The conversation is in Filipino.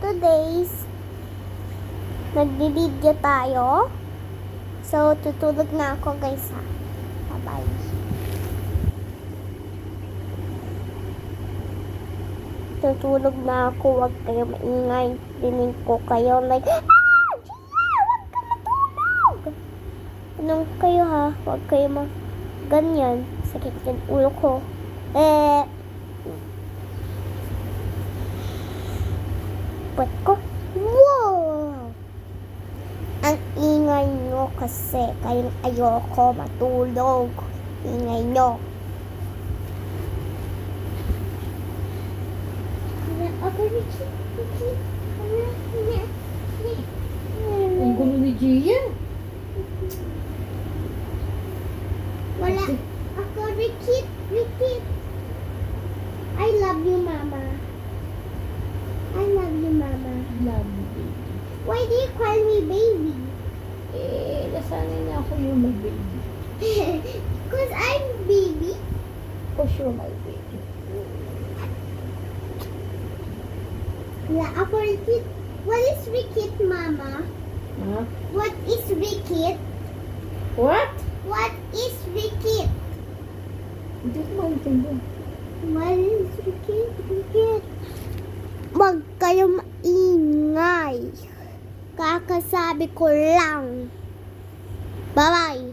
today's nagbibideo tayo. So, tutulog na ako guys ha. Bye-bye. Tutulog na ako. Huwag kayo maingay. Dinig ko kayo like, Gia! Huwag ka matulog! Anong kayo ha? Huwag kayo ganyan. Sakit yung ulo ko. Ba't ko? Wow! Ang ingay nyo kasi kayong ayoko matulog. Ingay nyo. Ang gulo ni Gia. Wala. Ako, Ricky. I love you, Mama. I love you, Mama. Love you, baby. Why do you call me baby? Nasanay na ako yung my baby. Because I'm baby. For sure, my baby. Wala ako, Ricky. What is Ricky, Mama? Huh? What is Ricky? What? What is Ricky? Hindi ko maintindihan. What is Ricky? Huwag kayo maingay. Kakasabi ko lang. Bye-bye.